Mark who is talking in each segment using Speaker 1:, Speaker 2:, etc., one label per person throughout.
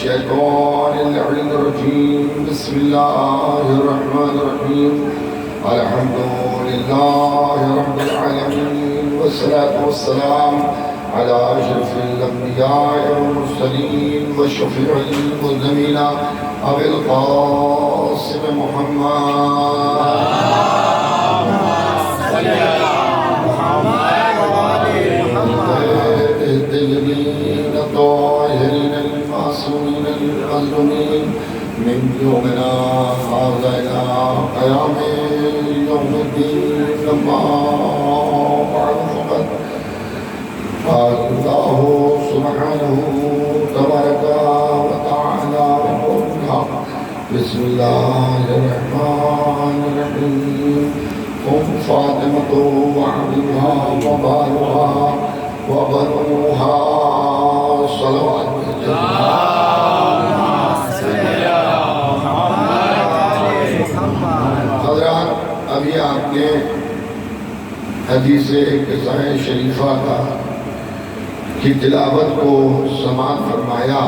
Speaker 1: الشيطان اللعين الرجيم بسم الله الرحمن الرحيم الحمد لله رب العالمين والصلاة والسلام على أشرف الأنبياء والمرسلين والشفيع المذنبين أبي القاسم محمد الطيبين الطاهرين المعصومين المظلومين من يومنا هذا إلى قيام يوم الدين لما بعد فقد قال الله سبحانه تبارك وتعالى بسم الله الرحمن الرحيم قم فاطمة وعبدها وبالها وبنوها صلوات حضرات ابھی آپ نے حدیث قصہ شریفہ کی تلاوت کو سماعت فرمایا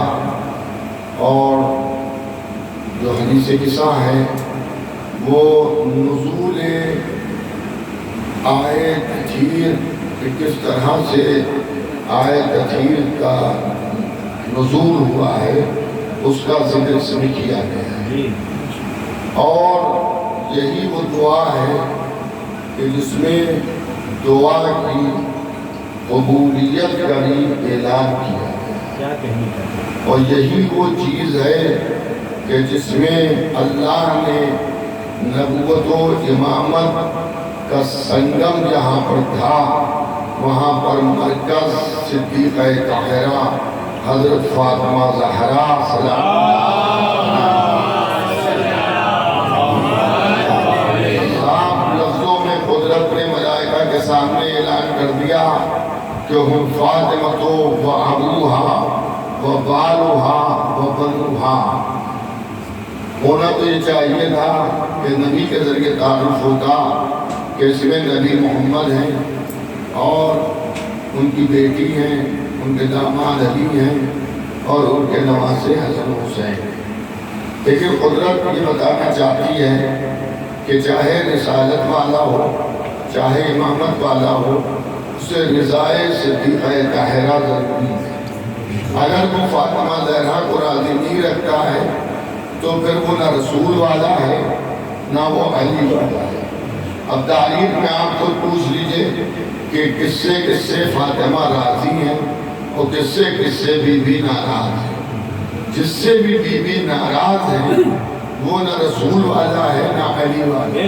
Speaker 1: اور جو حدیث قصہ ہے وہ نزول آیت کثیر کہ کس طرح سے آیت کثیر کا نزول ہوا ہے اس کا ذکر اس میں کیا گیا ہے اور یہی وہ دعا ہے کہ جس میں دعا کی قبولیت کا بھی اعلان کیا ہے اور یہی وہ چیز ہے کہ جس میں اللہ نے نبوت و امامت کا سنگم جہاں پر تھا وہاں پر مرکز صدیقہ طاہرہ حضرت فاطمہ زہرا سلام صاف لفظوں میں قدرت نے ملائکہ کے سامنے اعلان کر دیا کہ ہم فاطمہ و ابوہا و بالوہا و بنوہا ہونا تو یہ چاہیے تھا کہ نبی کے ذریعے تعارف ہوتا کہ اس میں نبی محمد ہیں اور ان کی بیٹی ہیں ان کے داماد علی ہیں اور ان کے نواسے حسن حسین لیکن قدرت یہ بتانا چاہتی ہے کہ چاہے رسالت والا ہو چاہے امامت والا ہو اسے رضائے صدیقہ طاہرہ ضروری ہے اگر وہ فاطمہ زہرا کو راضی نہیں رکھتا ہے تو پھر وہ نہ رسول والا ہے نہ وہ علی والا ہے اب تاریخ میں آپ خود پوچھ لیجئے کہ کس سے فاطمہ راضی ہیں اور کس سے بی بی ناراض ہیں جس سے بھی بی بی ناراض ہیں وہ نہ رسول والا ہے نہ علی والا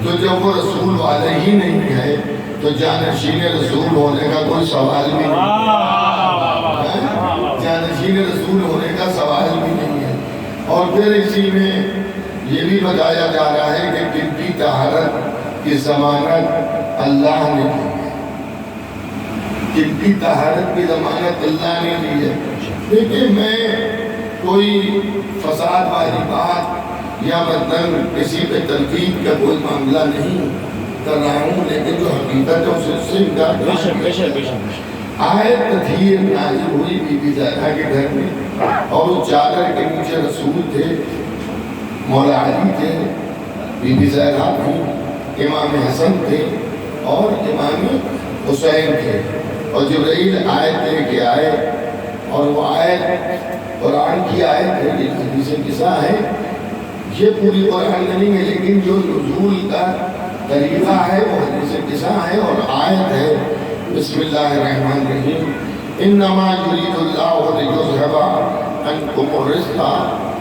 Speaker 1: تو جب وہ رسول والا ہی نہیں ہے تو جانشین رسول ہونے کا کوئی سوال بھی نہیں جانشین رسول ہونے کا سوال بھی نہیں ہے اور پھر اسی میں یہ بھی بتایا جا رہا ہے کہ طبی طہارت کی ضمانت اللہ نے دی ہے طبی طہارت کی ضمانت اللہ نے دی ہے لیکن میں کوئی فساد والی بات یا مطلب کسی پہ تنقید کا کوئی معاملہ نہیں کر رہا ہوں لیکن جو حقیقت ہے اسے انکار آیت تطہیر نازل ہوئی بی بی زہرا کے گھر میں اور وہ چادر کے نیچے رسول تھے مولا علی تھے بی بی زہرا تھی امام حسن تھے اور امام حسین تھے اور جبرائیل آیت لے کے آئے اور وہ آیت قرآن کی آیت ہے یہ حدیث قصہ ہے یہ پوری قرآن نہیں ہے لیکن جو نزول کا طریقہ ہے وہ حدیث قصہ ہے اور آیت ہے بسم اللہ الرحمن الرحیم انما یرید اللہ لیذھب عنکم الرجس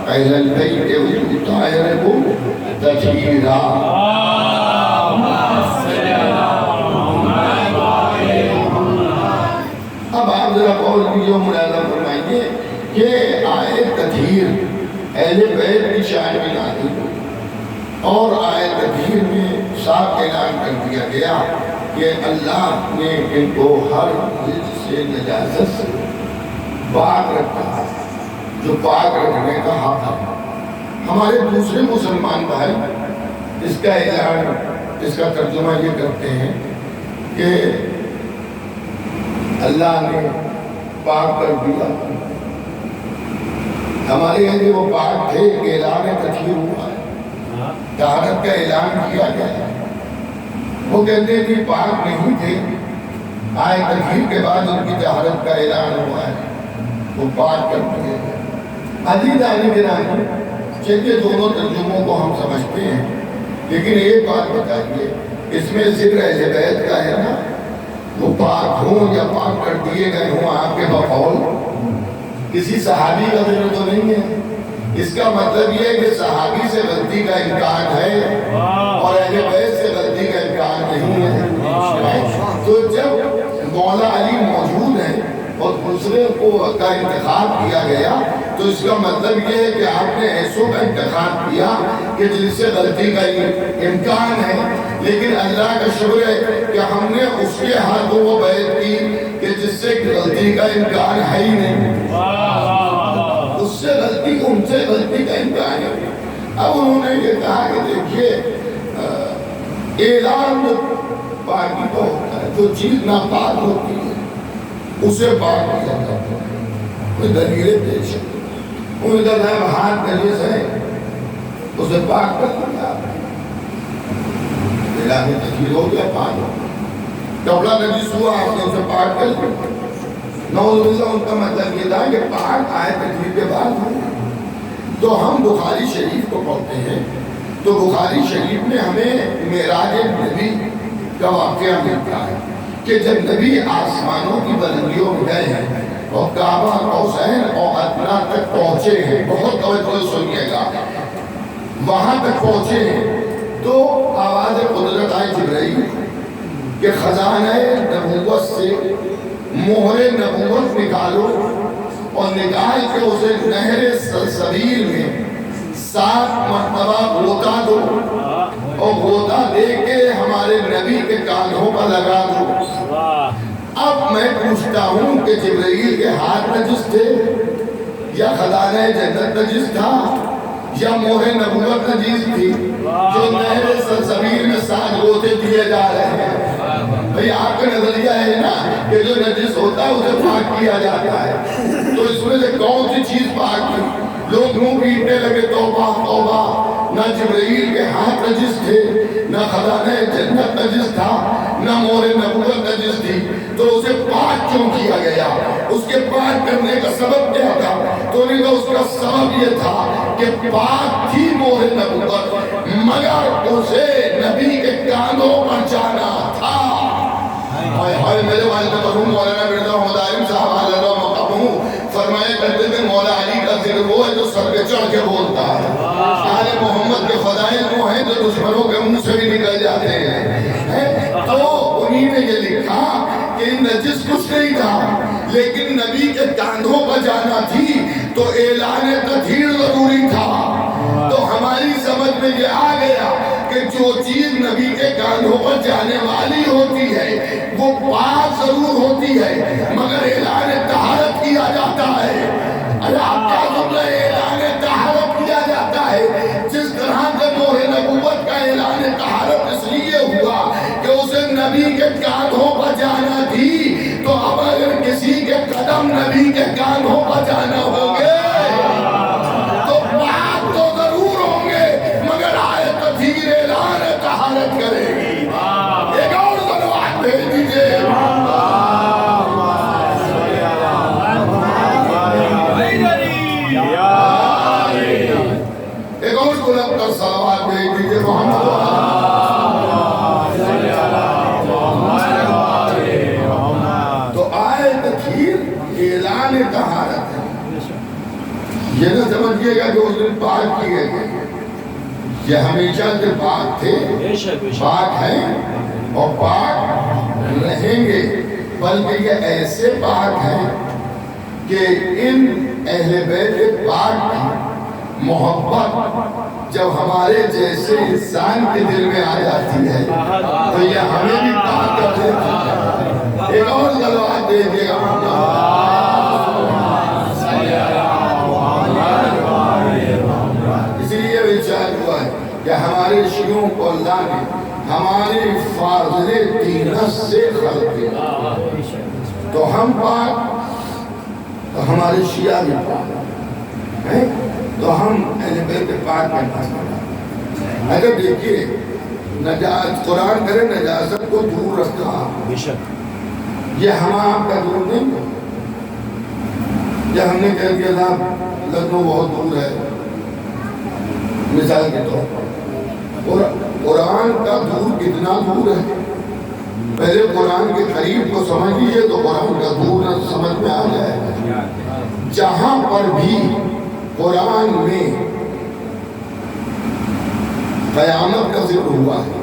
Speaker 1: اہل البیت ویطہرکم تطہیرا اب آپ ذرا قول کیجئے ملاحظہ فرمائیے کہ آیت تطہیر اہل بیت کی شان میں نازل ہوئی اور آیت تطہیر میں صاف اعلان کر دیا گیا کہ اللہ نے ان کو ہر رجس سے نجاست سے پاک رکھا ہے جو پاک رکھنے کا حق ہے ہمارے دوسرے مسلمان بھائی اس کا اعلان اس کا ترجمہ یہ کرتے ہیں کہ اللہ نے پاک کر دیا ہمارے یہاں جو وہ پاک تھے اعلان تطہیر ہوا ہے، طہارت کا اعلان کیا گیا ہے۔ وہ کہتے ہیں کہ پاک نہیں تھے، آئے تطہیر کے بعد ان کی طہارت کا اعلان ہوا ہے، وہ پاک کر دیے گئے۔ عزیزان گرامی، چلیے دونوں ترجموں کو ہم سمجھتے ہیں، لیکن ایک بات بتائیے، اس میں ذکر اہل بیت کا ہے نا، وہ پاک ہوں یا پاک کر دیے گئے ہوں آپ کے بقول، کسی صحابی کا ذکر تو نہیں ہے۔ اس کا مطلب یہ ہے کہ صحابی سے غلطی کا امکان ہے اور اہل بیت سے غلطی کا امکان نہیں ہے۔ تو جب مولا علی موجود ہیں اور دوسرے کو کا انتخاب کیا گیا تو اس کا مطلب یہ ہے کہ آپ نے ایسوں کا انتخاب کیا کہ جن سے غلطی کا امکان ہے، لیکن اللہ کا شکر ہے کہ ہم نے اس کے ہاتھوں وہ بیعت کی کہ جس سے غلطی کا امکان ہے ہی نہیں، اس سے غلطی ان سے غلطی کا امکان ہے۔ اب انہوں نے یہ کہا کہ دیکھیے اعلان پاکی تو ہوتا ہے، جو چیز ناپاک ہوتی ہے اسے پاک کیا جاتا ہے، کوئی دلیلیں پیش ہے، ان کا نام ہاتھ نجس ہے اسے پاک کر دیا، اعلان تطہیر ہو گیا، پاک ہو گیا۔ کپڑا نجس ہوا آپ نے اسے پاک کر دیا، نعوذ باللہ ان کا مطلب یہ تھا کہ پاک آئے تطہیر کے بعد ہو۔ تو ہم بخاری شریف کو پڑھتے ہیں تو بخاری شریف میں ہمیں معراج نبی کا واقعہ ملتا ہے کہ جب نبی آسمانوں کی بلندیوں میں گئے ہیں اور کعبہ قوسین اور ادنا تک پہنچے ہیں، بہت توجہ سنیے گا، وہاں تک پہنچے ہیں تو آواز قدرت آئی جبرائیل کہ خزانہ نبوت سے مہر نبوت نکالو اور نکال کے اسے نہر سلسبیل میں 7 مرتبہ غوطہ دو اور غوطہ دے کے ہمارے نبی کے کانوں پر لگا دو۔ اب میں پوچھتا ہوں کہ جبرائیل کے ہاتھ نجس تھے یا خزانہ جنت نجس تھا یا مہر نبوت نجس تھی جو نہر سلسبیل میں 7 غوطے دیے جا رہے ہیں؟ بھئی آپ کا نظریہ ہے نا کہ جو نجس ہوتا ہے اسے پاک کیا جاتا ہے، تو اس میں سے کون سی چیز پاک کی؟ لوگ منہ پیٹنے لگے توبہ توبہ، نہ جبرائیل کے ہاتھ نجس تھے، نہ خزانہ جنت نجس تھا، نہ مہر نبوت نجس تھی، تو اسے پاک کیوں کیا گیا؟ اس کے پاک کرنے کا سبب کیا تھا؟ تو نہیں تو اس کا سبب یہ تھا کہ پاک تھی مہر نبوت مگر اسے نبی کے کانوں پر جانا تھا۔ ہائے میرے والد مرحوم مولانا مرزا محمد عالم صاحب علیہ مقام فرمایا کرتے تھے مولا علی کا ذکر وہ ہے جو سر پہ چڑھ کے بولتا ہے، آل محمد کے فضائل وہ ہیں جو دشمنوں کے منہ سے بھی نکل جاتے ہیں۔ تو انہی نے یہ لکھا کہ نجس کچھ نہیں تھا لیکن نبی کے کاندھوں پر جانا تھی تو اعلان تطہیر ضروری تھا۔ تو ہماری سمجھ میں یہ آ گیا کہ جو چیز نبی کے کاندھوں پر جانے والی ہوتی ہے وہ پاک ضرور ہوتی ہے مگر اعلان طہارت کیا جاتا ہے۔ آپ کا جملہ اعلان طہارت کیا جاتا ہے، جس طرح سے مہر نبوت کا اعلان طہارت اس لیے ہوا کہ اسے نبی کے کاندھوں پر جانا تھی، تو اب اگر کسی کے قدم نبی کے کاندھوں پر جانا ہوگے تو پاک تو ضرور ہوں گے مگر آئے تطہیر اعلان طہارت کرے گی۔ ایک اور ضرورت بھیج دیجئے، ایک اور بلند تر صلوات بھیج دیجئے محمد تو آئے تطہیر اعلان طہارت ہے۔ یہ نہ سمجھئے گا کہ اس دن پاک کیے گئے، یہ ہمیشہ سے پاک تھے، پاک ہیں اور پاک رہیں گے، بلکہ یہ ایسے پاک ہیں کہ ان اہل بیت پاک کی محبت جب ہمارے جیسے انسان کے دل میں آ جاتی ہے تو یہ ہمیں بھی پاک کر دیتی ہے۔ ایک اور صلوات دے دے گا اسی لیے ارشاد ہوا ہے کہ ہمارے شیعوں کو اللہ نے ہمارے فاضل دینت سے خلق کیا، تو ہم پاک تو ہمارے شیعہ بھی پاک۔ ہے تو ہم اہل بیت پاک کے پاس پڑھا. اگر دیکھیے قرآن کرے نجاست کو دور رکھا،
Speaker 2: بے شک
Speaker 1: یہ ہم آپ کا دور نہیں ہے. یا ہم نے کہہ دیا تھا لکھنؤ بہت دور ہے مثال کے طور پر، قرآن کا دور کتنا دور ہے؟ پہلے قرآن کے قریب کو سمجھ لیجئے تو قرآن کا دور سمجھ میں آ جائے. جہاں پر بھی قرآن میں قیامت کا ذکر ہوا ہے،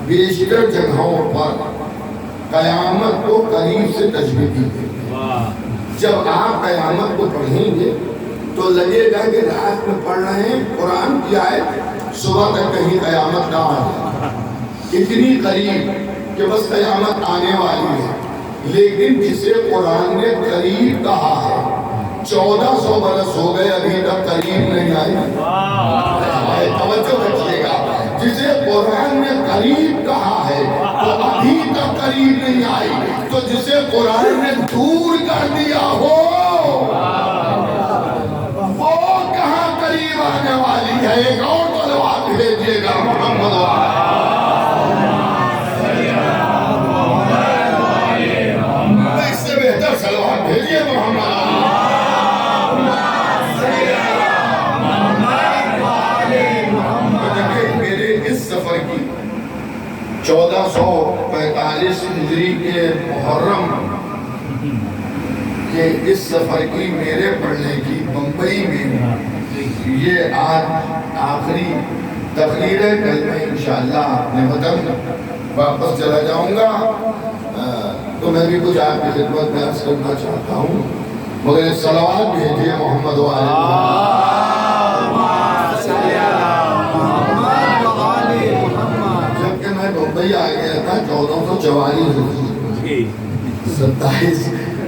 Speaker 1: بیشتر جگہوں پر قیامت کو قریب سے تشبیہ کی ہے. جب آپ قیامت کو پڑھیں گے تو لگے گا کہ رات میں پڑھ رہے ہیں قرآن کی آیت، صبح تک کہیں قیامت نہ آ جائے، اتنی قریب کہ بس قیامت آنے والی ہے. لیکن جسے قرآن نے قریب کہا ہے 1400 برس ہو گئے ابھی تک قریب نہیں آئی. توجہ رکھیے گا، جسے قرآن نے قریب کہا ہے تو ابھی تک قریب نہیں آئی. تو جسے قرآن نے دور کر دیا ہو وہ کہاں قریب آنے والی ہے؟ ایک اور صلوات بھیجیے گا محمد اس سے بہتر صلوات بھیجیے محمد. میرے اس سفر کی 1445 ہجری کے محرم کہ اس سفر کی میرے پڑھنے کی بمبئی میں یہ آج آخری تقریر ہے. کل میں انشاءاللہ اپنے وطن واپس چلا جاؤں گا تو میں بھی کچھ آپ کی خدمت میں عرض کرنا چاہتا ہوں، مگر صلوات بھیجیے محمد و جب کہ میں بمبئی آ گیا تھا 1444 27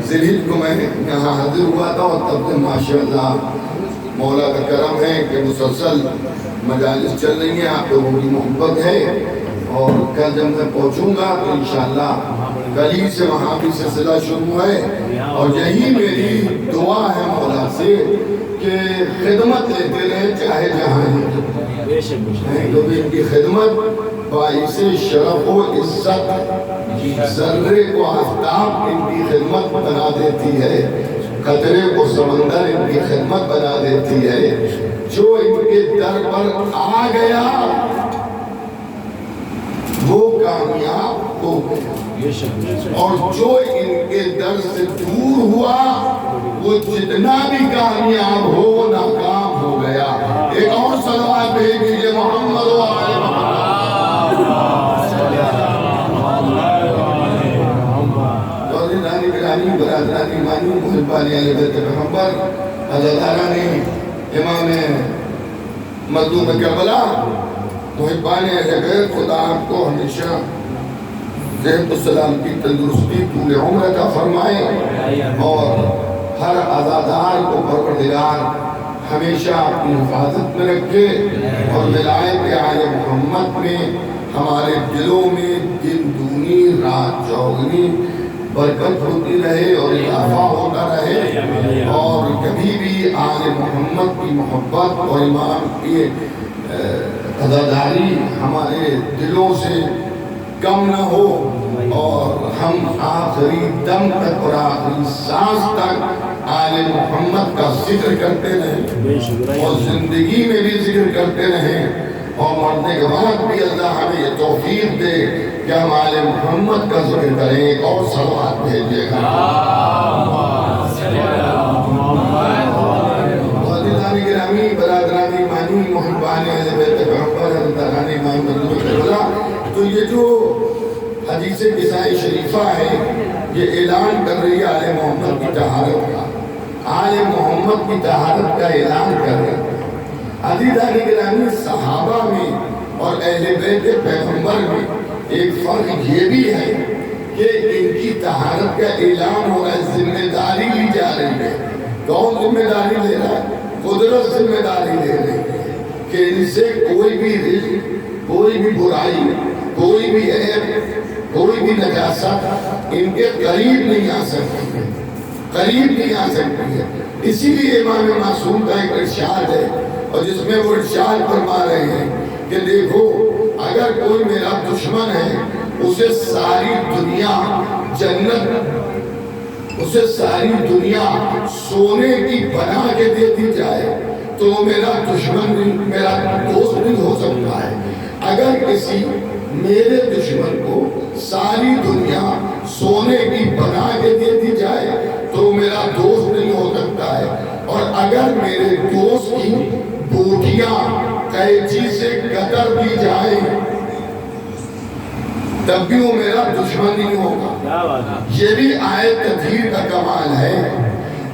Speaker 1: ذیلحج کو میں یہاں حاضر ہوا تھا، اور تب سے ماشاءاللہ مولا کا کرم ہے کہ مسلسل مجالس چل رہی ہیں، آپ لوگوں کی محبت ہے. اور کل جب میں پہنچوں گا تو انشاءاللہ کل ہی سے وہاں بھی سلسلہ شروع ہے، اور یہی میری دعا ہے مولا سے کہ خدمت لیتے رہے چاہے جہاں ہیں، کیونکہ ان کی خدمت باعث شرف و عزت، ذرے کو آفتاب ان کی خدمت بنا دیتی ہے، قطرے کو سمندر ان کی خدمت بنا دیتی ہے. جو ان کے در پر آ گیا وہ کامیاب ہو گیا، اور جو ان کے در سے دور ہوا وہ جتنا بھی کامیاب ہو وہ ناکام ہو گیا. ایک اور صلوات بھیج دیجیے محمد و آل محمد. برادران ایمانی محبان اہل بیت پیغمبر، حضرتاران امام مظلوم کربلا، محبان اہل بیت، خدا آپ کو ہمیشہ صحت و سلامتی تندرستی طول عمر عطا فرمائے، اور ہر عزادار کو پروردگار ہمیشہ اپنی حفاظت میں رکھے، اور ولایت آل محمد میں ہمارے دلوں میں دن دونی رات چوگنی برکت ہوتی رہے اور اضافہ ہوتا رہے، اور کبھی بھی آل محمد کی محبت اور امام کی عزاداری ہمارے دلوں سے کم نہ ہو، اور ہم آخری دم تک اور آخری سانس تک آل محمد کا ذکر کرتے رہیں، اور زندگی میں بھی ذکر کرتے رہیں، اور مرنے کے بعد بھی اللہ ہمیں یہ توفیق دے کہ ہم آل محمد کا ذکر کریں. ایک اور صلوات بھیجیے گا. عزیزان گرامی، برادران ایمانی، محبان اہل بیت پیغمبر، حضرتان امام مظلوم کربلا، تو یہ جو حدیث کسائی شریفہ ہے یہ اعلان کر رہی ہے آل محمد کی طہارت کا، آل محمد کی طہارت کا اعلان کر رہی ہے. عزیزان گرامی، صحابہ میں اور اہل بیت پیغمبر میں ایک فرق یہ بھی ہے کہ ان کی طہارت کا اعلان ہو رہا ہے، ذمہ داری لی جا رہی ہے. کون ذمہ داری لے رہا ہے؟ قدرت ذمہ داری لے رہی ہے کہ ان سے کوئی بھی رزق، کوئی بھی برائی، کوئی بھی عیب، کوئی بھی نجاست ان کے قریب نہیں آ سکتی ہے. قریب نہیں آ سکتی ہے۔ اسی لیے امام معصوم کا ایک ارشاد ہے، اور جس میں وہ ارشاد فرما رہے ہیں کہ دیکھو اگر کوئی میرا دشمن ہے، اسے ساری دنیا جنت، اسے ساری دنیا سونے کی بنا کے دے دی جائے تو وہ میرا دشمن نہیں، میرا دوست نہیں ہو سکتا ہے۔ اگر کسی میرے دشمن کو ساری دنیا سونے کی بنا کے دے دی جائے تو میرا دوست نہیں ہو سکتا ہے، اور اگر میرے دوست کی بوٹیاں قینچی سے کتر دی جائیں تب بھی وہ میرا دشمن نہیں ہوگا۔ یہ بھی آیت تطہیر کا کمال ہے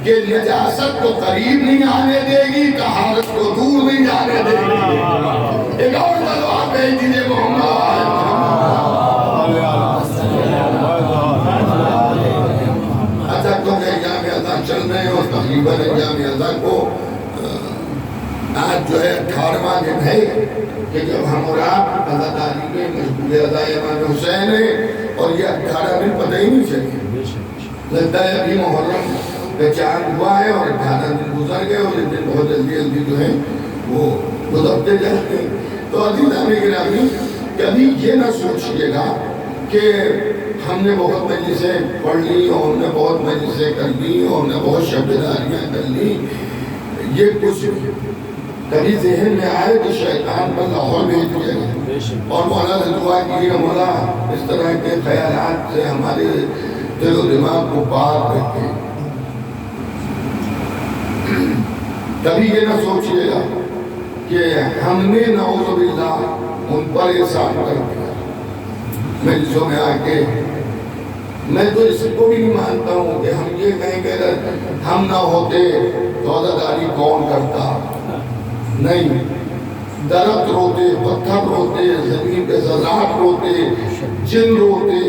Speaker 1: کہ نجاست کو قریب نہیں آنے دے گی، طہارت کو دور نہیں جانے دے گی۔ ایک اور تلوار بھیج دیجئے محمد۔ اچھا تو کہ انجام اذان چل رہے ہیں، اور تقریباً انجام اذان کو آج جو ہے 18واں دن ہے کہ جب ہم اور آپ عزاداری میں مشغول ادائے امام حسین ہیں، اور یہ 18 دن پتہ ہی نہیں چلی۔ لگتا ہے ابھی محرم کا چاند ہوا ہے اور 18 دن گزر گئے، اور یہ دن بہت جلدی جلدی جو ہے وہ گزرتے جاتے ہیں۔ تو عزیزان گرامی کبھی یہ نہ سوچیے گا کہ ہم نے بہت مجلسیں پڑھ لی، اور ہم نے بہت مجلسیں کر لی، اور ہم نے بہت شبداریاں کر لی، یہ کچھ کبھی ذہن میں آئے کہ شیطان پر لاہور بھیج دیا گیا، اور مولا سے دعا کیجیے مولا اس طرح کے خیالات سے ہمارے دل و دماغ کو پاک رکھے۔ کبھی یہ نہ سوچیے گا کہ ہم نے نعوذ باللہ ان پر احسان کر دیا۔ مجلسوں میں آ کے میں تو اس کو بھی نہیں مانتا ہوں کہ ہم یہ کہیں کہ ہم نہ ہوتے تو عزاداری کون کرتا۔ نہیں، درخت روتے، پتھر روتے، زمین پہ زراعت روتے، جن روتے،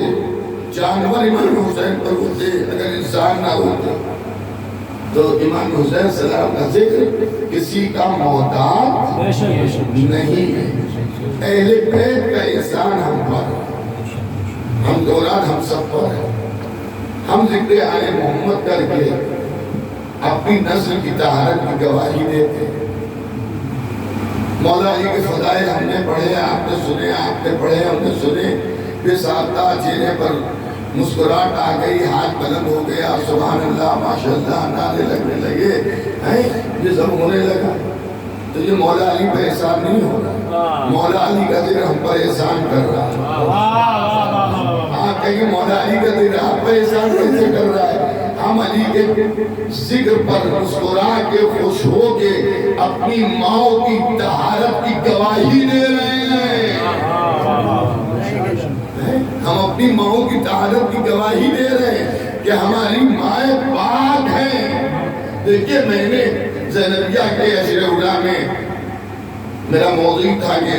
Speaker 1: جانور امام حسین پر روتے، اگر انسان نہ روتے تو امام حسین صلی اللہ علیہ وسلم کا ذکر کسی کا محتاج نہیں ہے۔ اہل بیت کا احسان ہم پر، ہم دوران ہم سب پر ہے۔ ہم ذکر آل محمد کر کے اپنی نسل کی طہارت کی گواہی دیتے ہیں۔ مولا علی کے فضائل ہم نے پڑھے، آپ نے سنے، آپ نے پڑھے، ہم نے سنے۔ بے ساختہ چہرے پر مسکراہٹ آ گئی، ہاتھ بلند ہو گیا، سبحان اللہ، ماشاءاللہ، نعرے لگنے لگے، یہ سب ہونے لگا۔ تو یہ مولا علی پر احسان نہیں ہو رہا، مولا علی کا ذکر ہم پر احسان کر رہا ہے۔ آپ کہیں مولا علی کا ذکر آپ پر احسان کیسے کر رہا ہے؟ ہم علی کے ذکر پر مسکرا کے، خوش ہو کے اپنی ماں کی طہارت کی گواہی دے رہے ہیں۔ ہم اپنی ماں کی طہارت کی گواہی دے رہے ہیں کہ ہماری مائیں پاک ہیں۔ دیکھیے میں نے زینبیہ کے عشر اولیاء میں میرا موضوع تھا کہ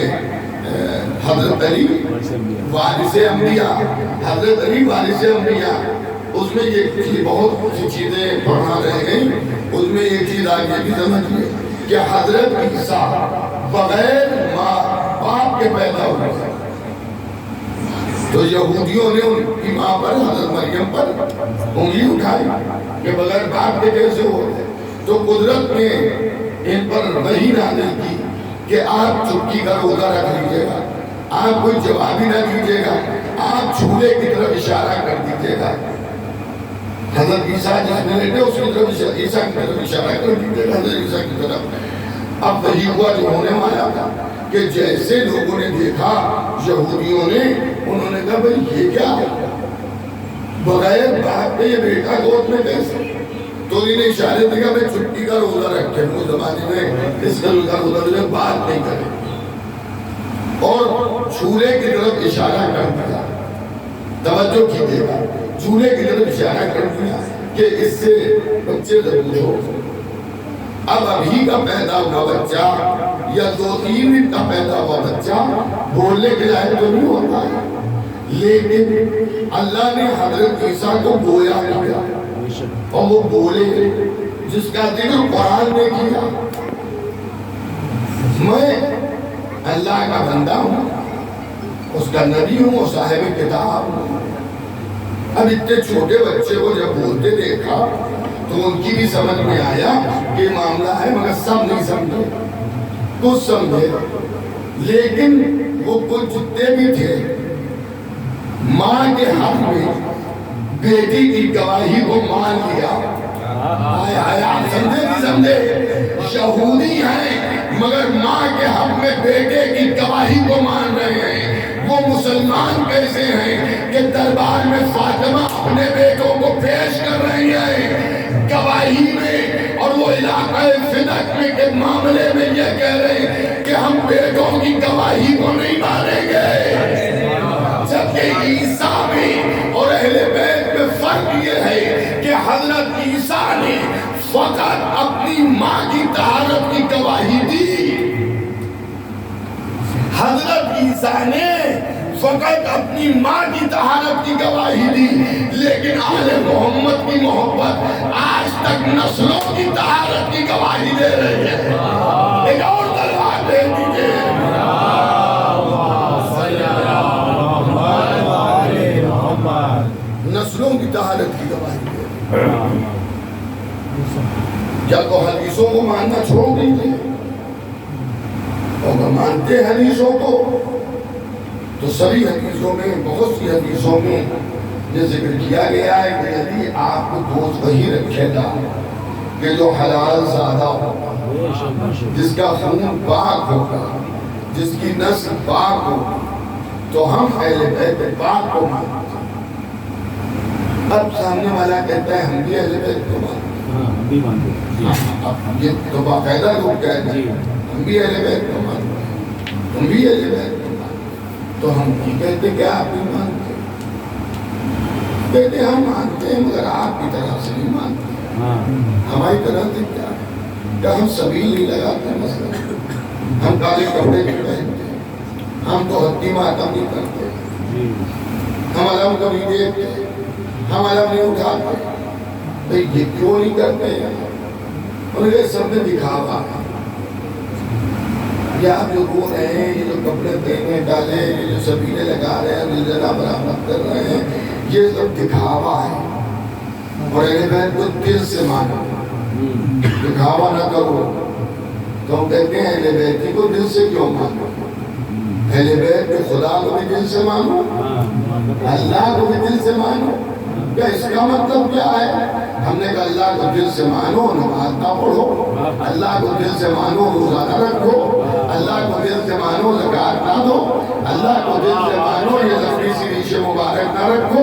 Speaker 1: حضرت علی وارث انبیاء، حضرت علی وارث انبیاء۔ اس میں یہ بہت سی چیزیں پڑھنا رہ گئی، اس میں ایک چیز آگے بھی سمجھئے کہ حضرت عیسیٰ بغیر باپ کے پیدا ہوئے، تو یہودیوں نے ان کی ماں پر، حضرت مریم پر انگلی اٹھائی کہ بغیر باپ کے کیسے ہوتے۔ تو قدرت نے ان پر وحی نازل کی کہ آپ چپکی کا روزہ رکھ لیجئے گا، آپ کوئی جواب ہی نہ دیجئے گا، آپ چولہے کی طرف اشارہ کر دیجئے گا۔ حضرت عیسیٰ جس میں لیتے اس کی طرف عیسیٰ کی طرف اشارہ کر دیجئے گا، حضرت عیسیٰ کی طرف۔ اب وہی ہوا جو ہونے والا تھا کہ جیسے لوگوں نے دیکھا یہودیوں نے، انہوں نے کہا بھئی یہ کیا بغیر باپ کے یہ بیٹا گود میں کیسے؟ تو انہیں اشارے دے گا میں چھٹی کا روزہ رکھتے ہیں، اس زمانے میں اس کا روزہ دے بات نہیں کریں، اور چولہے کی طرف اشارہ کر دیا۔ توجہ کیجئے گا، چولہے کی طرف اشارہ کر دیا کہ اس سے بچے ضرور ہو۔ اب ابھی کا پیدا ہوا بچہ یا 2-3 دن کا پیدا ہوا بچہ بولنے کے لائق تو نہیں ہوتا ہے، لیکن اللہ نے حضرت عیسیٰ کو گویا کیا اور وہ بولے، جس کا ذکر قرآن نے کیا۔ میں اللہ کا بندہ ہوں، اس کا نبی ہوں اور صاحب کتاب ہوں۔ اب اتنے چھوٹے بچے کو جب بولتے دیکھا تو ان کی بھی سمجھ میں آیا کہ معاملہ ہے، مگر سب نہیں سمجھے، کچھ سمجھے، لیکن وہ کچھ جتنے بھی تھے ماں کے حق میں بیٹی کی گواہی کو مان لیا۔ آپ سمجھے نہیں سمجھے؟ یہودی ہیں مگر ماں کے حق میں بیٹے کی گواہی کو مان رہے ہیں۔ وہ مسلمان کیسے ہیں کہ دربار میں فاطمہ اپنے بیٹوں کو پیش کر رہی ہیں گواہی میں، اور وہ علاقہ فدق میں کے معاملے میں یہ کہہ رہے ہیں کہ ہم بیٹوں کی گواہی کو نہیں مانیں گے۔ جبکہ عیسیٰ میں اور اہل بیت میں فرق یہ ہے کہ حضرت عیسیٰ نے فقط اپنی ماں کی طہارت کی گواہی دی۔ حضرت عیسیٰ نے فقط اپنی ماں کی طہارت کی گواہی دی، لیکن آل محمد کی محبت آج تک نسلوں کی طہارت کی گواہی دے رہی ہے۔ ایک اور تلوار دے دیجئے۔ نسلوں کی طہارت کی گواہی دے۔ یا تو حدیثوں کو ماننا چھوڑ دیجئے، اور اگر مانتے حدیثوں کو تو سبھی حدیثوں میں، بہت سی حدیثوں میں یہ ذکر کیا گیا ہے کہ یعنی آپ کو دوست وہی رکھے گا کہ جو حلال زادہ ہوگا، جس کا خون پاک ہوگا، جس کی نسل پاک ہوگا، تو ہم اہل بیت پاک کو مانتے ہیں۔ اب سامنے والا کہتا ہے ہم بھی اہل بیت کو مانتے ہیں، اب یہ تو باقاعدہ لوگ کہتے ہیں ہم بھی اہل بیت کو مانتے ہیں، ہم بھی اہل بیت کو مانتے ہیں، تو ہم بھی کہتے ہیں کہ آپ بھی مانتے ہیں، کہتے ہیں ہم مانتے ہیں مگر آپ کی طرف سے نہیں مانتے، ہماری طرف سے کیا ہے کہ ہم سبیل نہیں لگاتے، مثلا ہم کالے کپڑے نہیں پہنتے، ہم تو حدی ماتم نہیں کرتے، ہم علم کو نہیں دیکھتے، ہم علم نہیں اٹھاتے، تو یہ کیوں نہیں کرتے ہیں؟ انہوں نے سب نے دکھاوا ہے، یہ آپ جو بول رہے ہیں، یہ جو کپڑے پہنے ڈالے، یہ جو سبیلے لگا رہے ہیں، زلزلہ برآمد کر رہے ہیں، یہ سب دکھاوا ہے، اور اہل بیت کو دل سے مانو، دکھاوا نہ کرو۔ تو ہم کہتے ہیں اہل بیت کو دل سے کیوں مانو؟ اہل بیت کے خدا کو بھی دل سے مانو، اللہ کو بھی دل سے مانو۔ کیا اس کا مطلب کیا ہے؟ ہم نے کہا اللہ کو دل سے مانو، نماز نہ پڑھو، اللہ کو دل سے مانو، روزہ نہ رکھو، اللہ کو دل سے مانو، زکات نہ دو، اللہ کو دل سے مانو، یہ لمبی سی ریش مبارک نہ رکھو،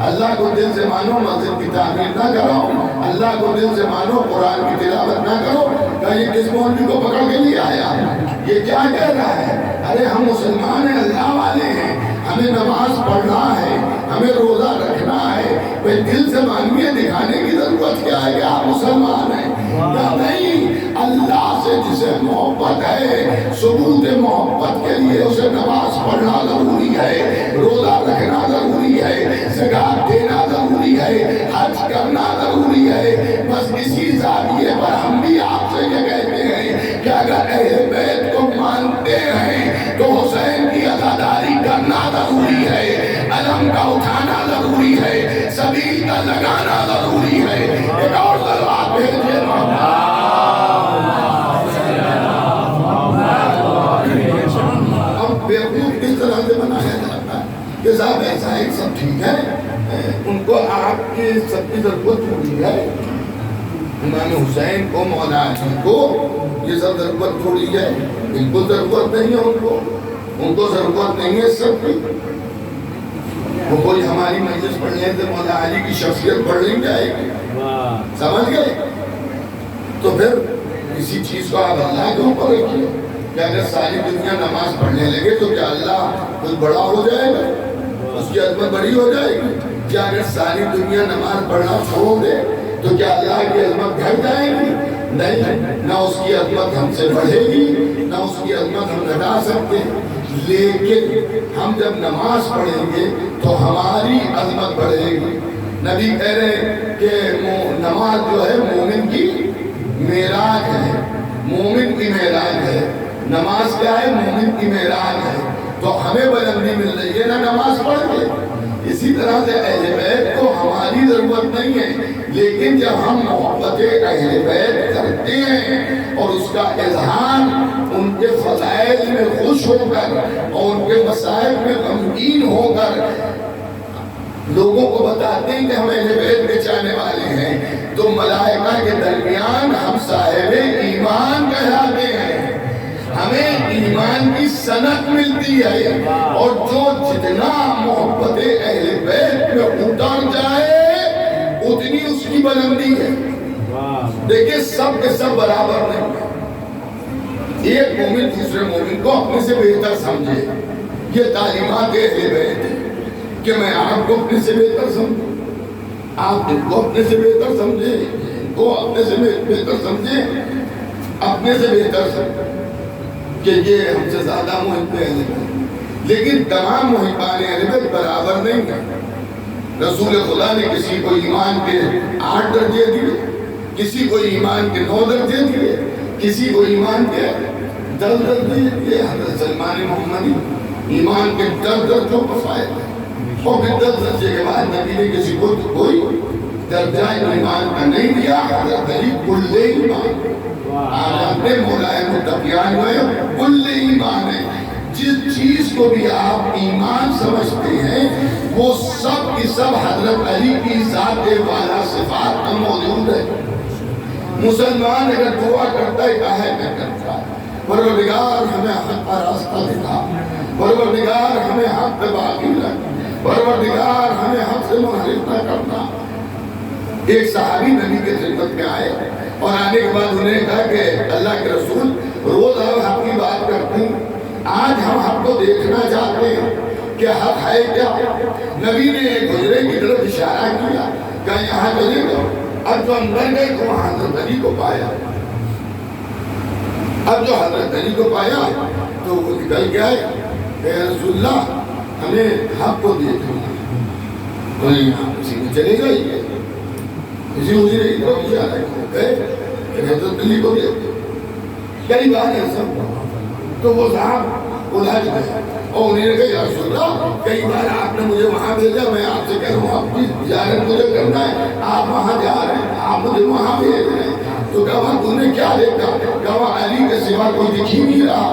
Speaker 1: اللہ کو دل سے مانو، مسجد کی تعمیر نہ کرو، اللہ کو دل سے مانو، قرآن کی تلاوت نہ کرو۔ کہا یہ کس مولوی کو پکڑ کے نہیں آیا؟ یہ کیا کہہ رہا ہے؟ ارے ہم مسلمان ہیں، اللہ والے ہیں، ہمیں نماز پڑھنا ہے، ہمیں روزہ رکھنا ہے، کوئی دل سے مانویے دکھانے کی ضرورت کیا ہے کہ آپ مسلمان ہیں؟ یا نہیں، اللہ سے جسے محبت ہے، ثبوت محبت کے لیے اسے نماز پڑھنا ضروری ہے، روزہ رکھنا ضروری ہے، زکات دینا ضروری ہے، حج کرنا ضروری ہے۔ بس اسی زاویے پر ہم بھی آپ سے یہ کہتے ہیں کہ اگر اہل بیت کو مانتے ہیں تو حسین کی عزاداری کرنا ضروری ہے، علم کا اٹھانا ضروری ہے، سبیل کا لگانا ضروری ہے۔ ایک اور تلوار بھیجیے اب بیوقوف اس طرح سے بنایا جاتا ہے کہ صاحب ایسا ہے، سب ٹھیک ہے، ان کو آپ کی سب کی ضرورت تھوڑی ہے، امام حسین کو، مولا علی کو یہ سب ضرورت تھوڑی ہے، بالکل ضرورت نہیں ہے ان کو ضرورت نہیں ہے سب کی۔ وہ کوئی ہماری مجلس پڑھنے سے مولا علی کی شخصیت بڑھ نہیں جائے گی، سمجھ گئے؟ تو پھر کسی چیز کو آپ اللہ کے اوپر رکھیے کہ اگر ساری دنیا نماز پڑھنے لگے تو کیا اللہ کچھ بڑا ہو جائے گا، اس کی عظمت بڑی ہو جائے گی؟ کیا اگر ساری دنیا نماز پڑھنا چھوڑ دے تو کیا اللہ کی عظمت گھٹ جائے گی؟ نہیں، نہ اس کی عظمت ہم سے بڑھے گی، نہ اس کی عظمت ہم گھٹا سکتے ہیں، لیکن ہم جب نماز پڑھیں گے تو ہماری عظمت بڑھے گی۔ نبی کہہ رہے ہیں کہ نماز جو ہے مومن کی معراج ہے، مومن کی معراج ہے۔ نماز کیا ہے؟ مومن کی معراج ہے۔ تو ہمیں بلندی مل رہی ہے نا نماز پڑھ کے، اسی طرح سے اہل بیت کو ہماری ضرورت نہیں ہے، لیکن جب ہم محبت اہل بیت کرتے ہیں اور اس کا اظہار ان کے فضائل میں خوش ہو کر اور ان کے مسائل میں غمگین ہو کر لوگوں کو بتاتے ہیں کہ ہم اہل بیت کے چاہنے والے ہیں، تو ملائکہ کے درمیان ہم صاحب ایمان کہلاتے ہیں، ہمیں ایمان کی سند ملتی ہے، اور جو جتنا محبت اہل بیت میں اتر جائے اتنی اس کی بلندی ہے۔ دیکھیں سب کے سب برابر نہیں ہے، ایک مومن دوسرے مومن کو اپنے سے بہتر سمجھے، یہ تعلیمات اہل بیت ہے کہ میں آپ کو اپنے سے بہتر سمجھوں، آپ ان کو اپنے سے بہتر سمجھیں، ان کو اپنے سے بہتر سمجھیں، اپنے سے بہتر سمجھیں کہ یہ ہم سے زیادہ محب اہل بیت، لیکن تمام محبان اہل بیت برابر نہیں ہیں۔ رسول خدا نے کسی کو ایمان کے 8 درجے دیے، کسی کو ایمان کے 9 درجے دیے، کسی کو ایمان کے 10 درجے دیے۔ حضرت سلمان محمدی ایمان کے 10 درجوں پر فائد ہے، اور پھر 10 درجے کے بعد نبی نے کسی کو کوئی درجہ ایمان کا نہیں دیا۔ حضرت علی کل ایمان، آج اپنے مولائے متقیان ہوئے کل ایمان ہے، جس چیز کو بھی آپ ایمان سمجھتے ہیں وہ سب کی سب حضرت علی کی ذات والا صفات میں موجود ہے۔ مسلمان اگر دعا کرتا ہے کہا ہے میں کرتا ہے پروردگار ہمیں حق کا راستہ دکھا، پروردگار ہمیں حق پہ باقی رکھ، پروردگار ہمیں حق سے منحرف نہ کرنا۔ ایک صحابی نبی کے خدمت میں آئے اور آنے کے بعد انہوں نے کہا کہ اللہ کے رسول روز ہم حق کی بات کرتے ہیں، آج ہم حق کو دیکھنا چاہتے ہیں کہ حق ہے کیا؟ نبی نے ایک حجرے کی طرف اشارہ کیا کہ یہاں چلے گا۔ اب جو اندر گئے تو وہاں حضرت علی کو پایا، اب جو حضرت علی کو پایا تو وہ نکل گیا کہ رسول اللہ ہمیں حق کو دیکھنا ہے، اسی میں چلے گا ہی اسی حجرے کی طرف اشارہ گئے کہ حضرت علی کو دیکھتے۔ کئی بار ایسا تو وہ صاحب الجھ گئے اور انہیں نے کہا یا رسول اللہ کئی بار آپ نے مجھے وہاں بھیجا، میں آپ سے کہہ رہا ہوں آپ کی زیارت مجھے کرنا ہے، آپ وہاں جا رہے ہیں، آپ مجھے وہاں بھیج رہے ہیں۔ تو کہا تم نے کیا دیکھا؟ کہا علی کے سوا کوئی دکھ ہی نہیں رہا،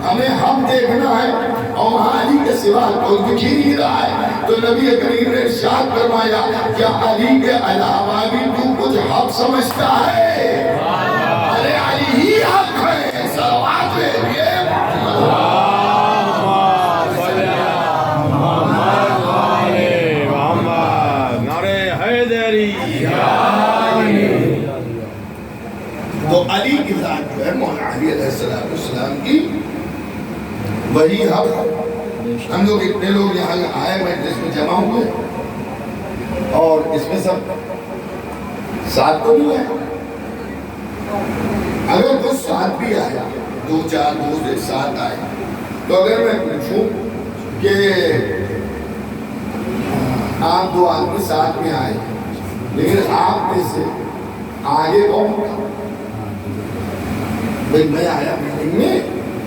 Speaker 1: ہمیں حق دیکھنا ہے اور وہاں علی کے سوا کوئی دکھ ہی نہیں رہا ہے۔ تو نبی کریم نے ارشاد فرمایا کیا علی کے علاوہ بھی تو کچھ حق سمجھتا ہے؟ ارے علی ہی حق ہے، صلوات ہے۔ تو علی کی ذات جو ہے مولا علی علیہ السلام کی وہی حق۔ ہم لوگ اتنے لوگ یہاں آئے مجلس میں جمع ہوئے اور اس میں سب ساتھ تو نہیں ہے، اگر کوئی ساتھ بھی آیا 2-4 دوست ایک ساتھ آئے تو اگر میں پوچھوں کہ آپ 2 آدمی ساتھ میں آئے لیکن آپ میں سے آگے کون تھا؟ بھئی میں آیا میٹنگ میں،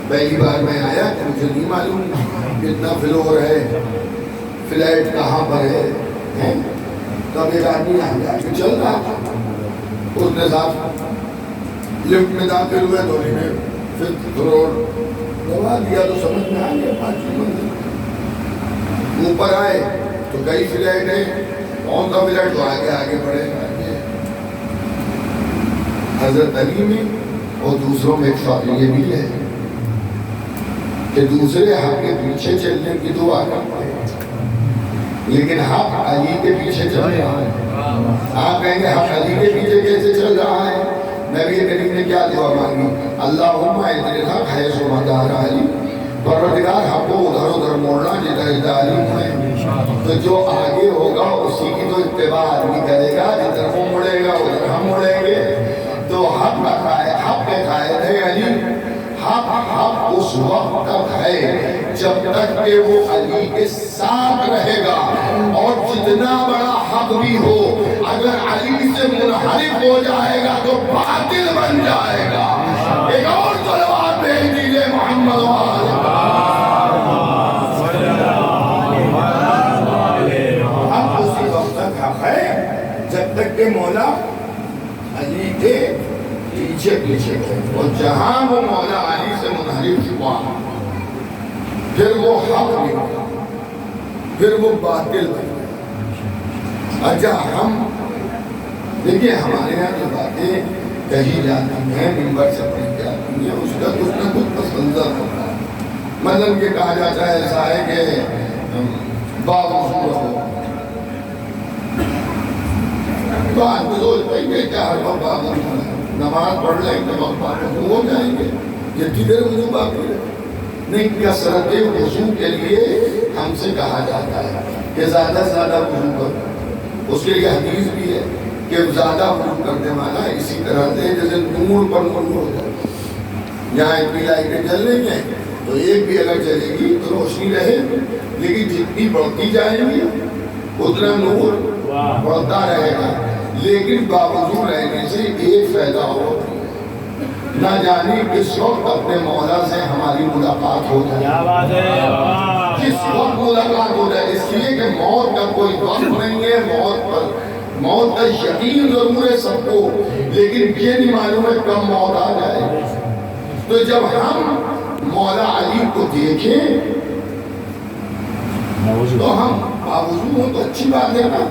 Speaker 1: پہلی بار میں آیا کہ مجھے نہیں معلوم کتنا فلور ہے، فلیٹ کہاں پر ہے، تب ایک آدمی آگے چل رہا تھا، اس نے ساتھ لفٹ میں داخل ہوئے تو انہیں 5th فلور دبا دیا تو سمجھ میں آ گیا 5ویں منزل۔ اوپر آئے تو کئی فلیٹ ہیں، کون سا فلیٹ تو آگے بڑھے۔ حضرت علی میں اور دوسروں میں ایک فرق یہ بھی ہے کہ دوسرے حق کے پیچھے چلنے کی دعا کرتے ہیں لیکن حق علی کے پیچھے چل رہا ہے۔ آپ کہیں گے حق علی کے پیچھے کیسے چل رہا ہے؟ نبی کریم نے کیا دعا مانگی؟ اللہم اہدنا الحق حیث ما دار علی، پروردگار حق کو ادھر موڑنا جدھر علی ہے، تو جو آگے ہوگا اسی کی تو اتباع آدمی کرے گا، جدھر وہ مڑے گا ادھر ہم مڑیں گے۔ تو حق کے قائد ہے علی، حق اس وقت تک ہے جب تک کہ وہ علی کے ساتھ رہے گا، اور جتنا بڑا حق بھی ہو اگر علی سے منحرف ہو جائے گا تو باطل بن جائے گا۔ ایک اور صلوات بھیج دیجئے محمد کہ مولا علی کے پیچھے پیچھے تھے، اور جہاں وہ مولا علی سے منحرف ہوا پھر وہ حق نکلا، پھر وہ باطل بن گیا۔ اچھا ہم دیکھیے ہمارے یہاں جو باتیں کہی جاتی ہیں، ممبر سے پڑھی جاتی ہیں، اس کا کچھ نہ کچھ پس منظر ہوتا ہے۔ مطلب یہ کہا جاتا ہے ایسا ہے کہ باوضو رہو، تو آدمی سوچتا ہے کہ کیا ہر وقت باوضو ہے، نماز پڑھ لیں گے وقت باوضو ہو جائیں گے، جتنی دیر وضو باقی ہے نہیں، کثرت وضو کے لیے ہم سے کہا جاتا ہے کہ زیادہ سے زیادہ وضو کرو۔ اس کے لیے حدیث بھی ہے کہ زیادہ وضو کرنے والا اسی طرح سے جیسے نور پر نور ہو جائے، یہاں اتنی لائٹیں جل رہی ہیں تو ایک بھی اگر جلے گی تو روشنی رہے، لیکن جتنی بڑھتی جائے گی اتنا نور بڑھتا رہے گا، لیکن باوضو رہنے سے ایک فائدہ ہو، نہ جانے کس وقت اپنے مولا سے ہماری ملاقات ہو جائے، کس وقت ملاقات ہو جائے، اس لیے کہ موت کا کوئی وقت نہیں ہے، موت کا یقین ضرور ہے سب کو، لیکن یہ نہیں معلوم ہے کب موت آ جائے۔ تو جب ہم مولا علی کو دیکھیں تو ہم باوضو ہو تو اچھی بات ہے نا،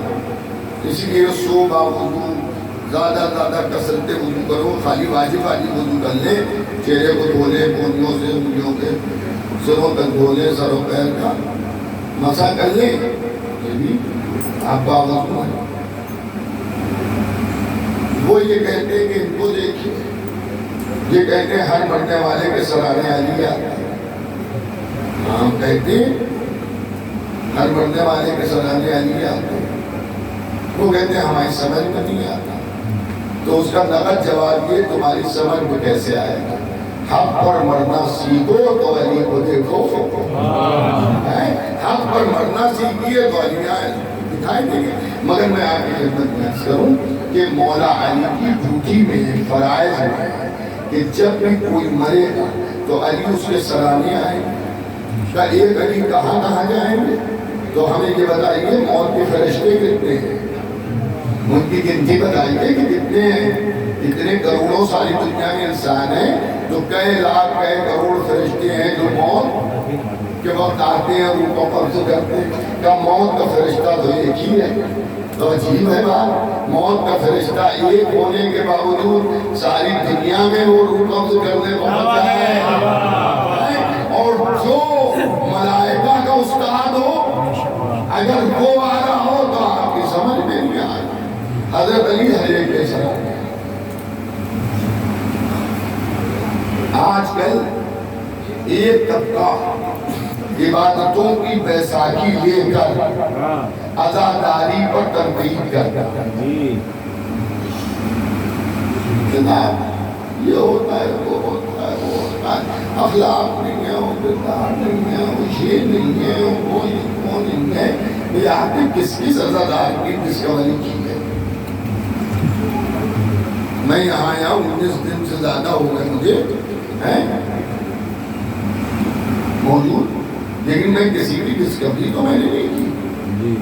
Speaker 1: اس لیے سو باوضو زیادہ کثرت وضو کرو، خالی واجب وضو کر لیں، چہرے کو دھو لیں، کونیوں سے انگلیوں کے سروں تک دھو لیں، سر و پیر کا مسح کر لیں، یہ بھی آپ باوضو ہیں۔ وہ یہ کہتے ہیں کہ ان کو دیکھیے، یہ کہتے ہیں ہر مرنے والے کے سرانے علی آتا ہے، ہم کہتے ہیں ہر مرنے والے کے سرانے علی آتا ہے، وہ کہتے ہیں ہماری سمجھ میں نہیں آتا، تو اس کا نقد جواب یہ تمہاری سمجھ میں کیسے آئے گا، حق پر مرنا سیکھو تو علی کو دیکھو، حق پر مرنا سیکھیے تو علی آئے دکھائی دیں گے۔ مگر میں آپ کی خدمت میں عرض کروں کہ مولا علی کی ڈیوٹی میں فرائض ہے کہ جب بھی کوئی مرے گا تو علی اس کے سرانے آئیں گے، کا ایک علی کہاں جائیں گے، تو ہمیں یہ بتائیے موت کے فرشتے کتنے ہیں، ان کی گنتی بتائیے کہ کتنے ہیں، اتنے کروڑوں ساری دنیا میں انسان ہیں، تو کئی لاکھ کئی کروڑ فرشتے ہیں جو موت کے وقت آتے ہیں اور ان کو قبض کرتے ہیں، کیا موت کا فرشتہ تو ایک ہی ہے؟ تو عجیب ہے بات، موت کا فرشتہ ایک ہونے کے باوجود ساری دنیا میں وہ روح قبض کرنے پہنچا ہے، اور جو ملائکہ کا استاد ہو اگر وہ آ رہا ہو تو آپ کی سمجھ میں نہیں آئے۔ حضرت علی ہر ایک کے ساتھ آج کل ایک طبقہ عبادتوں کی بیساکھی لے کر عزاداری پر تنقید کرتا ہے، جناب یہ ہوتا ہے وہ ہوتا ہے وہ ہوتا ہے، اخلاق نہیں ہے، وہ کردار نہیں ہے، وہ یہ نہیں ہے، وہ نہیں ہے، یہ آپ نے کس کی عزادار کی، کس کا ولی کی ہے؟ میں یہاں آیا 19 دن سے زیادہ ہو گئے مجھے موجود، لیکن میں کسی بھی ڈسکوری تو میں نے نہیں کی۔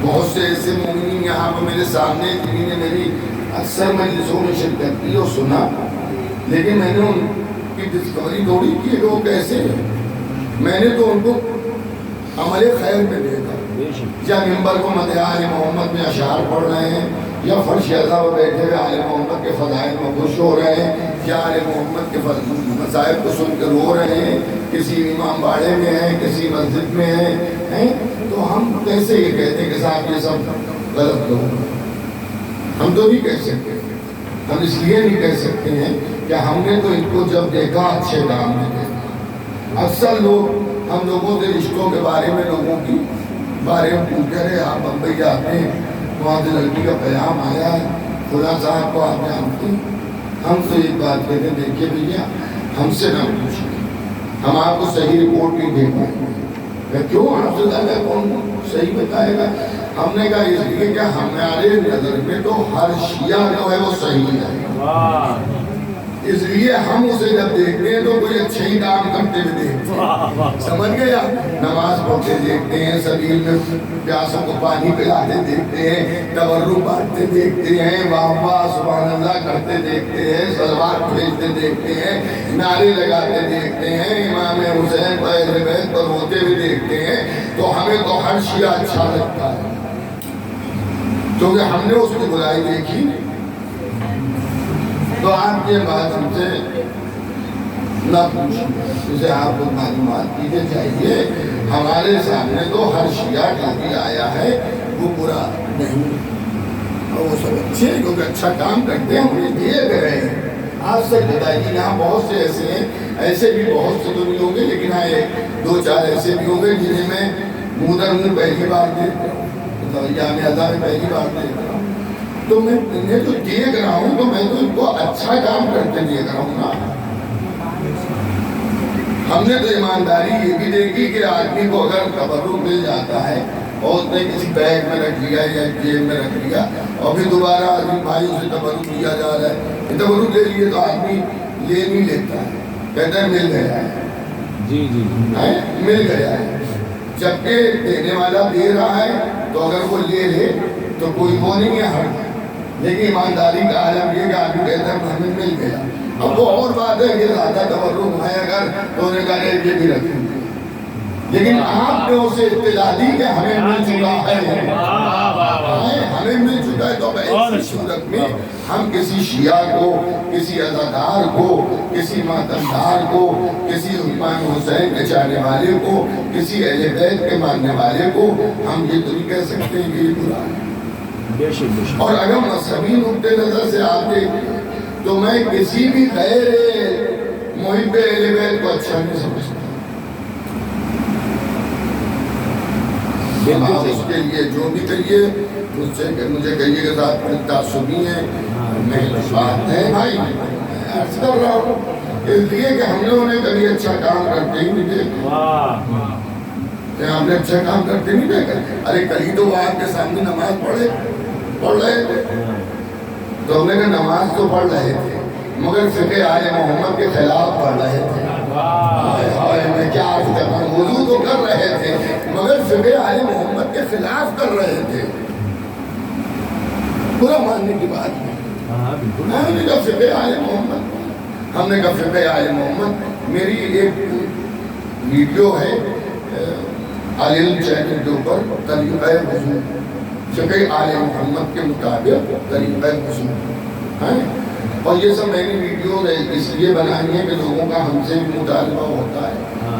Speaker 1: بہت سے ایسے مومنین یہاں پر میرے سامنے جنہوں نے میری اکثر مجلسوں میں شرکت کی اور سنا، لیکن میں نے ان کی ڈسکوری تھوڑی کی کہ وہ کیسے ہیں، میں نے تو ان کو عمل خیر میں دیکھا، یا ممبر کو مدح آل محمد میں اشعار پڑھ رہے ہیں، یا فرش اعلیٰ پر بیٹھے ہوئے آل محمد کے فضائل میں خوش ہو رہے ہیں، یا آل محمد کے مصائب کو سن کر رو رہے ہیں، کسی امام باڑے میں ہیں، کسی مسجد میں ہیں، تو ہم کیسے یہ کہتے ہیں کہ صاحب یہ سب غلط لوگ؟ ہم تو نہیں کہہ سکتے، ہم اس لیے نہیں کہہ سکتے ہیں کہ ہم نے تو ان کو جب دیکھا اچھے کام میں دیکھا۔ اکثر لوگ ہم لوگوں سے رشتوں کے بارے میں لوگوں کی بارے میں پوچھ رہے، آپ بمبئی جاتے ہیں وہاں سے لڑکی کا پیغام آیا ہے خدا صاحب کو آپ جانتے ہیں، ہم تو ایک بات کہتے ہیں دیکھیے بھیا ہم سے نہ پوچھیں، ہم آپ کو صحیح رپورٹ نہیں دے پائیں گے۔ کیوں؟ آپ سے زیادہ کون صحیح بتائے گا؟ ہم نے کہا اس لیے کہ ہمارے نظر میں تو ہر شیعہ جو ہے وہ صحیح ہے، اس لیے ہم اسے جب دیکھتے ہیں تو کوئی اچھے ہی کام کرتے ہوئے دیکھتے ہیں، سمجھ گیا؟ نماز پڑھتے دیکھتے ہیں، سبیل میں پیاسوں کو پانی پلاتے دیکھتے ہیں، تبرک بانٹتے دیکھتے ہیں، واہ واہ سبحان اللہ کرتے دیکھتے ہیں، صلوات بھیجتے دیکھتے ہیں، نعرے لگاتے دیکھتے ہیں، امام حسین اہل بیت پر روتے ہوئے دیکھتے ہیں، تو ہمیں تو ہر شیعہ اچھا لگتا ہے، کیونکہ ہم نے اس کی برائی دیکھی۔ تو آپ یہ بات ہم سے نہ پوچھیں، اسے آپ کو معلومات کیجیے چاہیے، ہمارے سامنے تو ہر شیعہ جو بھی آیا ہے وہ برا نہیں، اور وہ سب اچھے ہیں کیونکہ اچھا کام کرتے ہیں، انہیں دیے گئے ہیں۔ آپ سے بتائیے یہاں بہت سے ایسے ہیں، ایسے بھی بہت سے تو نہیں ہوں گے، لیکن ہاں دو چار ایسے بھی ہوں گے جنہیں میں منہ در منہ پہلی بار دیکھ رہا ہوں، جامع ازا میں پہلی بار دیکھ رہا ہوں، تو میں انہیں تو دیکھ رہا ہوں تو میں تو ان کو اچھا کام کرتے دیکھ رہا ہوں نا۔ ہم نے تو ایمانداری یہ بھی دیکھی کہ آدمی کو اگر تبرک مل جاتا ہے اور اس نے کسی بیگ میں رکھ لیا یا جیب میں رکھ لیا اور پھر دوبارہ آدمی بھائی اسے تبرک دیا جا رہا ہے، تبرک لے لیے تو آدمی لے نہیں لیتا ہے، کہتا ہے مل گیا ہے، جی جی مل گیا ہے، جبکہ دینے والا دے رہا ہے تو اگر وہ لے لے تو کوئی وہ نہیں ہے حق، لیکن ایمانداری کا عالم یہ کہ آدمی کہتا ہے ہمیں مل گیا۔ اب وہ اور بات ہے کہ زیادہ تبرک ہے اگر تو انہیں کہا یہ بھی رکھیں گے، لیکن آپ نے اسے اطلاع دی کہ ہمیں مل چکا ہے، ہمیں مل چکا ہے، تو ایسی صورت میں ہم کسی شیعہ کو، کسی عزادار کو، کسی ماتمدار کو، کسی امام حسین کے چاہنے والے کو، کسی اہل بیت کے ماننے والے کو ہم یہ تو نہیں کہہ سکتے کہ یہ برا ہے۔ اور اگر مذہبی نقطہ نظر سے آپ دیکھیں تو میں کسی بھی غیر محب اہل بیت کو اچھا نہیں سمجھتا، آپ اس کے لیے جو بھی کہیے مجھے کہیے کہ ساتھ میں تعصبی ہیں، میں بات ہے بھائی عرض کر رہا ہوں اس لیے کہ ہم نے انہیں کبھی اچھا کام کرتے ہی نہیں دیکھا، ہم نے اچھا کام کرتے نہیں دیکھا۔ ارے کل ہی تو وہ آپ کے سامنے نماز پڑھ رہے تھے، تو ہم نے کہا نماز تو پڑھ رہے تھے مگر فقہ آل محمد کے خلاف پڑھ رہے تھے، میں کیا عرض کر رہا ہوں، وضو تو کر رہے تھے مگر فقہ آل محمد کے خلاف کر رہے تھے، برا ماننے کی بات نہیں۔ ہم نے کہا فقہ آل محمد، ہم نے کہا فقہ آل محمد، میری ایک ویڈیو ہے علم چینل کے اوپر طریقہ وضو، فقہ آل محمد کے مطابق طریقہ وضو ہے، اور یہ سب میں نے ویڈیو اس لیے بنانی ہے کہ لوگوں کا ہم سے بھی مطالبہ ہوتا ہے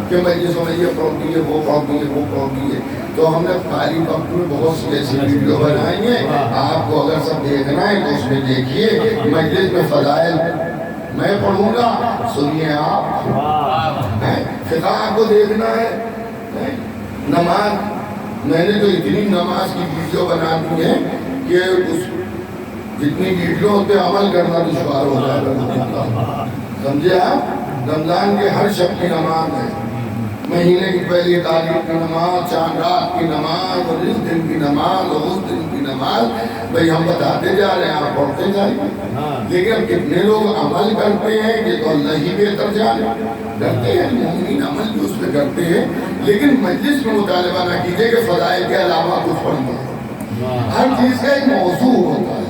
Speaker 1: کہ مجلسوں میں یہ پڑھ دیے وہ پڑھ دیے وہ پڑھ دیے، تو ہم نے خالی وقت میں بہت سی ایسی ویڈیو بنائی ہیں، آپ کو اگر سب دیکھنا ہے تو اس میں دیکھیے، مجلس میں فضائل میں پڑھوں گا سنیے آپ، فقہ کو دیکھنا ہے، نماز میں نے تو اتنی نماز کی ویڈیو بنا دی ہے کہ اس جتنی ویڈیو پہ عمل کرنا دشوار ہو جائے گا، سمجھے آپ؟ رمضان کے ہر شب کی نماز ہے، مہینے کی پہلی تاریخ کی نماز، چاند رات کی نماز، اور اس دن کی نماز اور اس دن کی نماز، بھئی ہم بتاتے جا رہے ہیں آپ پڑھتے جائیں، لیکن اب کتنے لوگ عمل کرتے ہیں کہ تو اللہ ہی بہتر جانے، کرتے ہیں مومنین عمل بھی اس پہ کرتے ہیں، لیکن مجلس میں مطالبہ نہ کیجئے کہ فضائل کے علاوہ کچھ پڑھنا، ہر چیز کا ایک موضوع ہوتا ہے،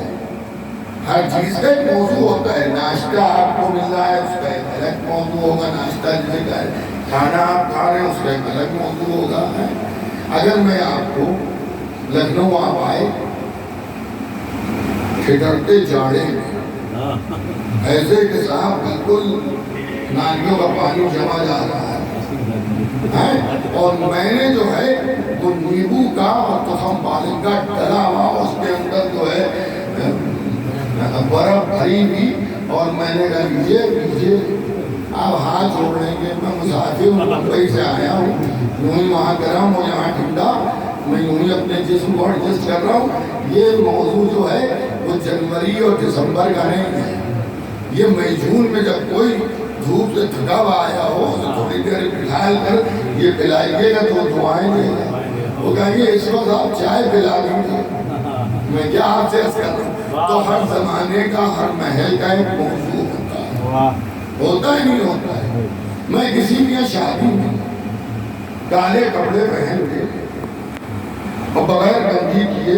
Speaker 1: ہر چیز کا ایک موضوع ہوتا ہے، ناشتہ آپ کو مل رہا ہے اس کا ایک الگ موضوع ہوگا، ناشتہ جسے کا ہے، کھانا آپ کھا رہے ہیں اس کا ایک الگ موضوع ہوگا۔ اگر میں آپ کو لکھنؤ آپ آئے ٹھٹرتے جاڑے ایسے کہ صاحب بالکل نالیوں کا پانی جمع جا رہا ہے، اور میں نے جو ہے وہ نیبو کا اور تخم پالک کا ڈلا ہوا اس کے اندر جو ہے برف بھری ہوئی، اور میں نے کہا لیجیے آپ ہاتھ جوڑ لیں گے، میں مسافر ہوں، ممبئی سے آیا ہوں، یوں ہی وہاں گرم اور یہاں ٹھنڈا، میں یوں ہی اپنے جسم کو ایڈجسٹ کر رہا ہوں، یہ موضوع جو ہے وہ جنوری اور دسمبر کا نہیں ہے، یہ مئی جون میں جب کوئی دھوپ سے تھکا ہوا آیا ہو تو تھوڑی دیر پھیل کر یہ پلائیے گا تو دعائیں دے گا، وہ کہیں گے اس وقت آپ چائے پلا دیجیے، میں کیا آپ سے عرض کر رہا ہوں، تو ہر زمانے کا ہر محل کا ایک موضوع ہوتا ہے، ہوتا ہی نہیں ہوتا ہے. میں کسی بھی شادی میں کالے کپڑے پہن کے اور بغیر گنجی کیے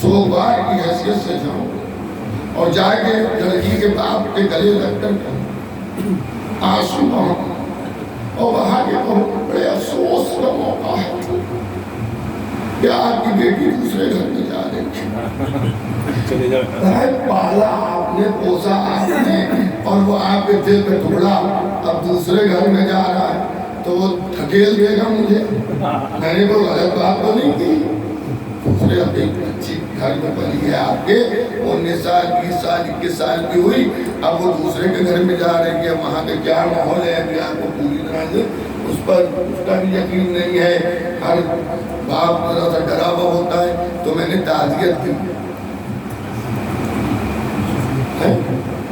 Speaker 1: سوگوار کی حیثیت سے جاؤں اور جا کے لڑکی کے باپ کے گلے لگ کر آنسو بہاؤں اور وہاں کے کہوں بڑے افسوس کا موقع ہے کہ آپ کی بیٹی دوسرے گھر میں جا رہی ہے. پالا آپ نے، پوسا آپ نے، اور وہ آپ کے دل پہ ٹکڑا اب دوسرے گھر میں جا رہا ہے تو وہ دھکیل دے گا مجھے. میں نے کوئی غلط بات تو نہیں کی. دوسرے اب ایک اچھی گھر میں بنی ہے آپ کے 19 سال 20 سال 21 سال کی ہوئی، اب وہ دوسرے کے گھر میں جا رہے ہیں. وہاں کا کیا ماحول ہے ابھی آپ کو پوری طرح سے اس پر اس کا بھی یقین نہیں ہے. ہر باپ ذرا سا ڈرا ہوا ہوتا ہے. تو میں نے تعزیت کی.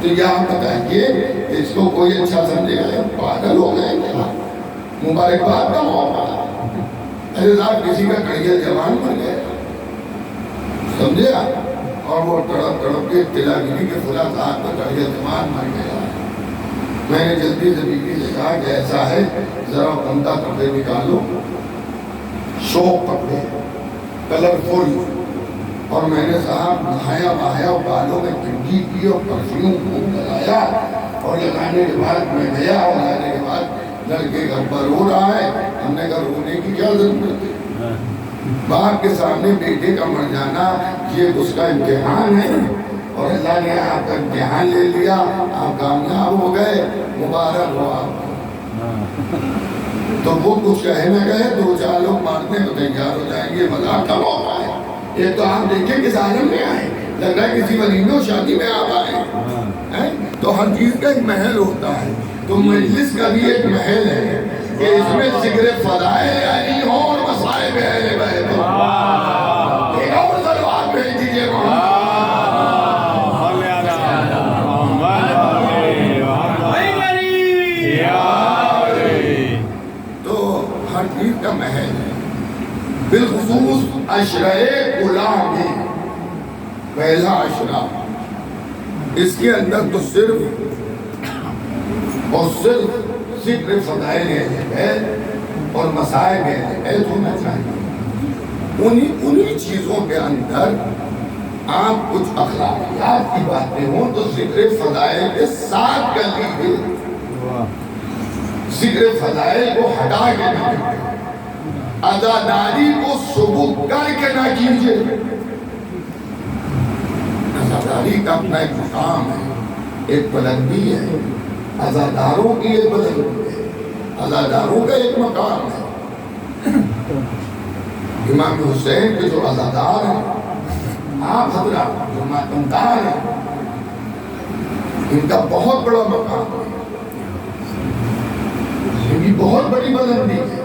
Speaker 1: تو یہ آپ بتائیے اس کو کوئی اچھا سمجھے گا پاگل ہو گئے کیا؟ مبارکباد کا موقع ہے. ارے صاحب کسی کا کڑیہ جوان مر گیا سمجھے آپ، اور وہ تڑپ تڑپ کے اطلاع گیری کے فلاں صاحب کا کڑیہ جوان مر گیا. میں نے جلدی سے بیوی سے کہا کہ ایسا ہے ذرا عمدہ کپڑے نکالو، شوق کپڑے کلرفل. اور میں نے صاحب نہایا بہایا، بالوں میں کنگھی کی اور پرفیوم خوب لگایا، اور لگانے کے بعد میں گیا اور آنے کے بعد لڑکے گھر پر رو رہا ہے. ہم نے کہا رونے کی کیا ضرورت ہے؟ باپ کے سامنے بیٹے کا مر جانا یہ اس کا امتحان ہے، اور اللہ نے آپ کا امتحان لے لیا، آپ کامیاب ہو گئے، مبارک ہو آپ کو. تو وہ کچھ کہنے گئے 2-4 لوگ مارنے کو تیار ہو جائیں گے. مذاق کا موقع ہے. یہ تو آپ دیکھیں کس عالم میں آئے، لگ رہا ہے کسی ولیمے اور شادی میں آپ آئے. تو ہر چیز کا ایک محل ہوتا ہے. تو مجلس کا بھی ایک محل ہے کہ اس میں ذکر فضائل علی ہو اور مصائب اہل بیت ہو. ایک اور سلوات بھیج دیجیے تو ہر چیز کا محل ہے. بالخصوص عشرۂ غلام میں پہلا عشرہ، اس کے اندر تو صرف اور صرف ذکر فضائل اہل بیت اور مصائب اہل بیت ہونا چاہیے. انہی چیزوں کے اندر آپ کچھ اخلاقیات کی باتیں ہوں تو ذکر فضائل کے ساتھ کر لیجیے، ذکر فضائل کو ہٹا کے نہ کیجیے، عزاداری کو ثبوت کر کے نہ کیجیے. عزاداری کا اپنا ایک مقام ہے، ایک بلندی ہے. عزاداروں کی ایک بلندی ہے، عزاداروں کا ایک مقام ہے. امام حسین کے جو عزادار ہیں، آپ حضرات جو ماتمدار ہیں، ان کا بہت بڑا مقام ہے، ان کی بہت بڑی بلندی ہے.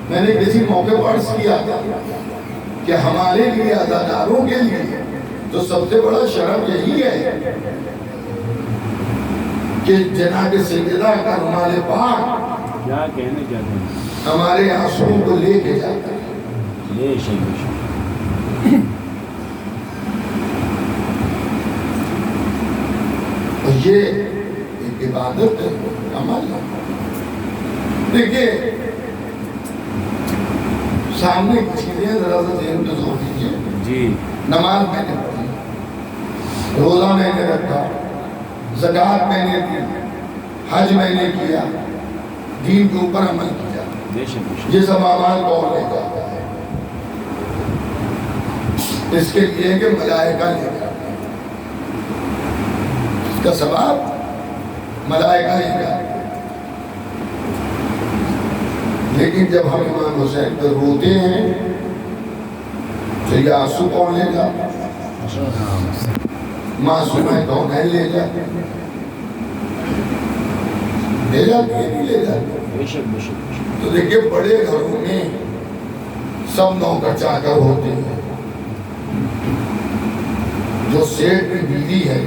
Speaker 1: میں نے کسی موقع پر عرض کیا تھا کہ ہمارے لیے عزاداروں کے لیے تو سب سے بڑا شرف یہی ہے کہ جناب سیدہ کا رومال پاک ہمارے آنسوؤں کو لے کے جاتا ہے. یہ ایک عبادت ہے، عمل ہے. دیکھیے سامنے کی چیزیں ذرا سا ذہن میں زور دیجیے. نماز میں نے پڑھی، روزہ میں نے رکھا، زکوٰۃ میں نے دی، حج میں نے کیا، دین کے اوپر عمل کیا. یہ سب اعمال کون لے جاتا ہے؟ اس کے لیے کہ ملائکہ لے جاتے ہیں. اس کا ثواب ملائکہ لے جاتے ہیں. لیکن جب ہم امام حسین پر روتے ہیں تو یہ آنسو کون لے جاتے ہیں؟ معصومہ کونین لے جاتے ہیں. لے جاتے ہیں نہیں لے جاتے. تو دیکھیں بڑے گھروں میں سب نوکر چاکر ہوتے ہیں. جو سیٹ کی بیوی ہے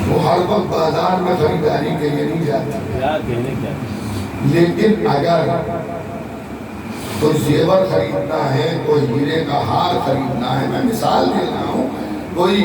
Speaker 1: وہ ہر وقت بازار میں خریداری کے لیے نہیں جاتی. لیکن اگر کوئی زیور خریدنا ہے، کوئی ہیرے کا ہار خریدنا ہے، میں مثال دے رہا ہوں، کوئی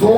Speaker 1: 2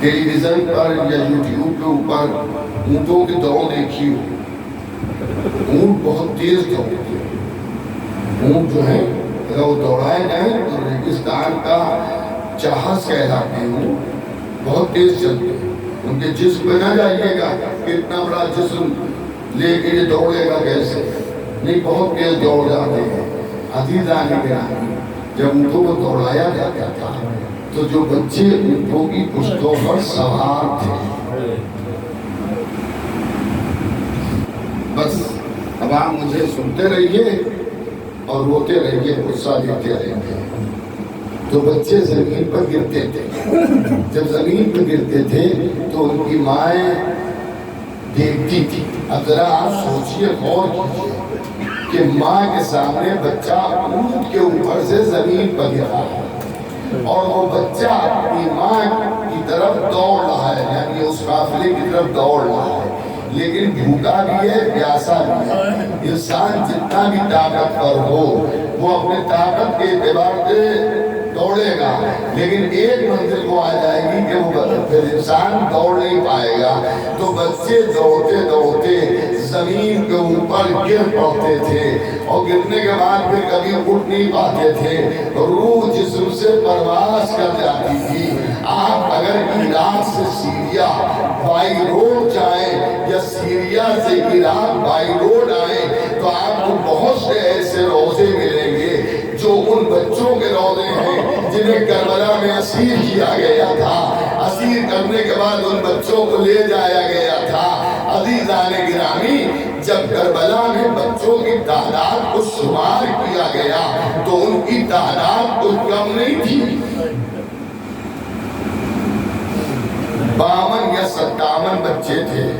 Speaker 1: ٹیلی ویژن پر یا یوٹیوب کے اوپر اونٹوں کی دوڑ دیکھی ہو، اونٹ بہت تیز دوڑتے ہیں، اونٹ جو ہے اگر وہ دوڑائے جائیں تو ریگستان کا چاہس کہلاتے ہیں، بہت تیز چلتے ہیں۔ ان کے جسم پہ نہ جائیے گا کہ اتنا بڑا جسم لے کے یہ دوڑے گا کیسے، نہیں، بہت تیز دوڑ جاتے ہیں۔ عزیزان گرامی، جب اونٹوں کو دوڑایا جاتا تھا تو جو بچے اونٹوں کی پشتوں پر سوار تھے، بس اب آپ مجھے سنتے رہیے اور روتے رہیے، غصہ دیتے رہیے۔ تو بچے زمین پر گرتے تھے، جب زمین پر گرتے تھے تو ان کی مائیں دیکھتی تھی۔ اب ذرا آپ سوچئے، غور کیجئے کہ ماں کے سامنے بچہ اونٹ کے اوپر سے زمین پر گرا ہے اور وہ بچہ اپنی ماں کی طرف دوڑ رہا ہے، یعنی اس قافلے کی طرف دوڑ رہا ہے، لیکن بھوکا بھی ہے، پیاسا بھی ہے۔ انسان جتنا بھی طاقتور ہو وہ اپنے طاقت کے اعتبار سے دوڑے گا، لیکن ایک منزل کو آ جائے گی کہ وہ پھر انسان دوڑ نہیں پائے گا۔ تو بچے دوڑتے دوڑتے زمین کے اوپر گر پڑتے تھے اور گرنے کے بعد پھر کبھی اٹھ نہیں پاتے تھے، روح جسم سے پرواز کر جاتی تھی۔ آپ اگر عراق سے سیریا بائی روڈ جائیں یا سیریا سے عراق بائی روڈ آئیں تو آپ کو بہت سے ایسے روضے ملیں گے جو ان بچوں کے روضے ہیں جنہیں کربلا میں اسیر کیا گیا تھا، اسیر کرنے کے بعد ان بچوں کو لے جایا گیا تھا۔ عزیزان گرامی، جب کربلا میں بچوں کی تعداد کو شمار کیا گیا تو ان کی تعداد کچھ کم نہیں تھی، 52 یا 57 بچے تھے۔